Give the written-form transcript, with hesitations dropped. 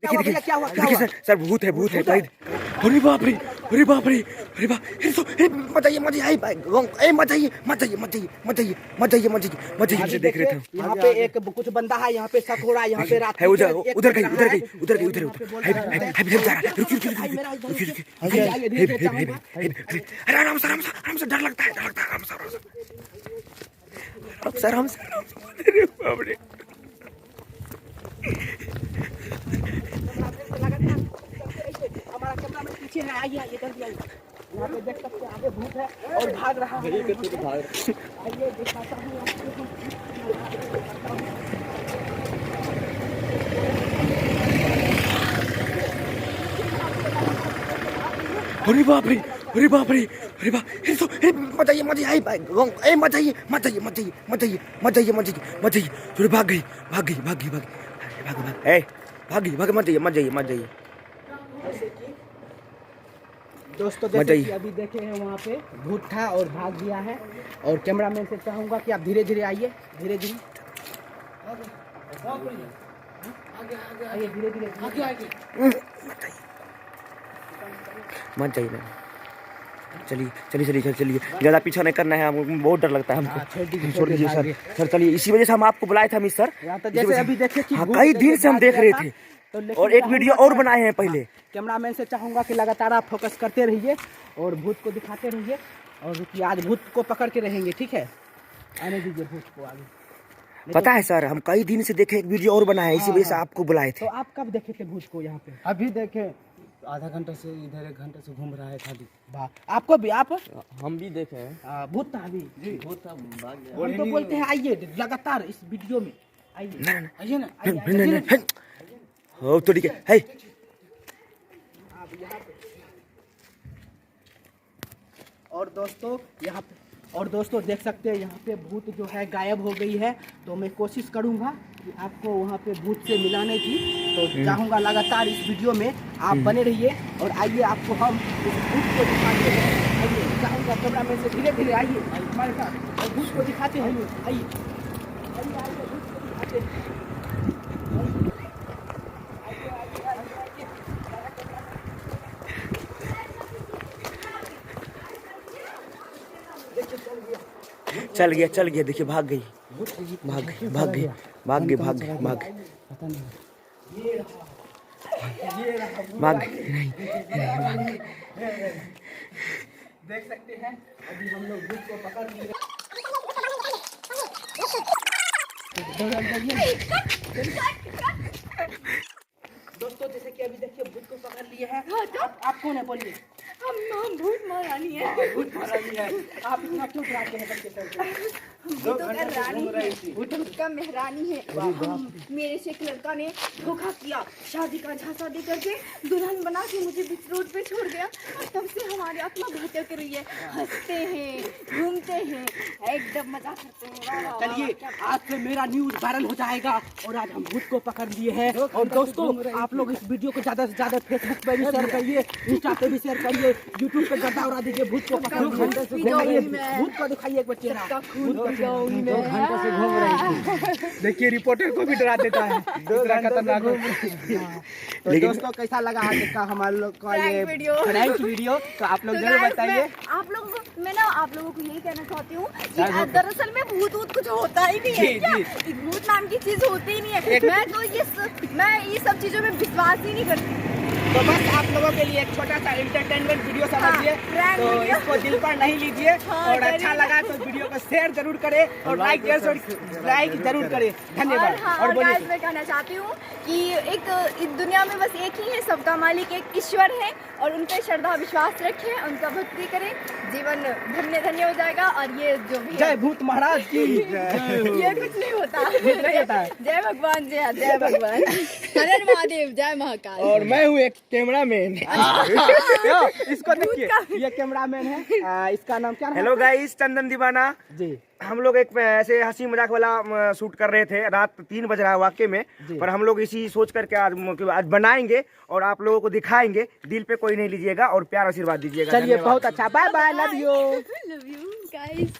देखिए देखिए देखिए सर भूत है अरे बाप रे अरे बाप रे अरे बाप मत आइए देख रहे थे यहाँ पे एक कुछ बंदा है, यहाँ पे शक हो रहा है, यहाँ पे रात है उधर गई अरे आराम से डर लगता है आराम से अरे बाप रे हमारा कैमरा में पीछे है, आइए इधर भी आइए। यहाँ पे देख सकते हैं आगे भूत है और भाग रहा है। आइए दिखाता हूँ आपको। अरे बाप रे मत आइए थोड़ी भाग गई मत जाइए दोस्तों जैसे कि अभी देखे हैं वहाँ पे भूत था और भाग गया है। और कैमरामैन से चाहूँगा कि आप धीरे धीरे आइए, धीरे धीरे मत जाइए चलिए ज़्यादा पीछा नहीं करना है, हमको बहुत डर लगता है हमको। छोड़ दीजिए सर चलिए, इसी वजह से हम आपको बुलाए थे मिस सर। जैसे अभी देखे कि कई दिन से हम देख रहे थे और एक वीडियो और बनाए हैं पहले। कैमरामैन से चाहूँगा कि लगातार आप फोकस करते रहिए और भूत को दिखाते रहिए। और रुकिए, आज भूत को पकड़ के रहेंगे, ठीक है? आने दीजिए भूत को आगे। पता है सर, हम कई दिन से देखे, एक वीडियो और बनाए, इसी वजह से आपको बुलाए थे। तो आप कब देखे थे भूत को यहाँ पे? अभी देखे, आधा घंटा से इधर 1 घंटे से घूम रहा है खाली। आपको भी हम भी देखे हैं। भूत था अभी भूत था, भाग गया। हम तो बोलते हैं आइए लगातार इस वीडियो में आइए ना हो तो ठीक है और दोस्तों देख सकते हैं यहाँ पे भूत जो है गायब हो गई है। तो मैं कोशिश करूँगा कि आपको वहाँ पे भूत से मिलाने की। तो चाहूँगा लगातार इस वीडियो में आप बने रहिए और आइए आपको हम इस भूत को दिखाते हैं। आइए, चाहूँगा कैमरामैन से धीरे धीरे आइए हमारे साथ और भूत को दिखाते हैं। आइए भूत को दिखाते हैं। चल गया देखिए, भाग गई। देख सकते हैं अभी हम लोग भूत को पकड़ लिए। दोस्तों जैसे कि अभी देखिए भूत को पकड़ लिए हैं। आप कौन है बोलिए? हम भूत महारानी है। भूत महारानी है। आप इतना क्यों डराते हैं बच्चे सब? भूत का रानी है, भूत का मेहरानी है। मेरे से एक लड़का ने धोखा किया, शादी का झांसा दे करके दुल्हन बना के मुझे बीच रोड पे छोड़ गया। तब से हमारी आत्मा भटक रही है। हंसते हैं, घूमते हैं, एकदम मजा करते हैं। चलिए आज से मेरा न्यूज वायरल हो जाएगा और आज हम भूत को पकड़ लिए हैं। और दोस्तों आप लोग इस वीडियो को ज्यादा से ज्यादा फेसबुक पे भी शेयर करिए, इंस्टा पे भी शेयर करिए, यूट्यूब पे गर्दा उड़ा दीजिए। भूत को पकड़ लिए, भूत को दिखाइए एक बार चेहरा। 2 घंटे से घूम रही थी। देखिए रिपोर्टर को भी डरा देता है। दूसरा खतरनाक। तो दोस्तों कैसा लगा आज का हमारे लोग का ये प्रैंक वीडियो? तो आप लोग जरूर बताइए। आप लोगों को मैं यही कहना चाहती हूँ कि दरअसल में भूत कुछ होता ही नहीं है। भूत नाम की चीज होती ही नहीं है। मैं ये सब चीजों में विश्वास ही नहीं करती। तो बस आप लोगों के लिए एक छोटा सा एंटरटेनमेंट वीडियो समझिए। तो इसको दिल पर नहीं लीजिए और अच्छा लगा तो वीडियो को शेयर जरूर करें और लाइक जरूर करें। धन्यवाद। और बोलिए। मैं कहना चाहती हूँ कि एक इस दुनिया में बस एक ही है, सबका मालिक एक ईश्वर है और उन पे श्रद्धा विश्वास रखें, उनका भक्ति करें, जीवन धन्य हो जाएगा। और ये जो भी जय भूत महाराज की ये कुछ नहीं होता। जय भगवान, जय भगवान, हर हर महादेव, जय महाकाल। और मैं हूँ एक कैमरामैन। इसको देखिए, ये कैमरामैन है। इसका नाम क्या है? हेलो गाइस, चंदन दीवाना जी। हम लोग एक ऐसे हंसी मजाक वाला शूट कर रहे थे। रात 3 बज रहा है वाकई में, पर हम लोग इसी सोच करके आज बनाएंगे और आप लोगों को दिखाएंगे। दिल पे कोई नहीं लीजिएगा और प्यार आशीर्वाद दीजिएगा। चलिए बहुत अच्छा, bye bye, love you guys.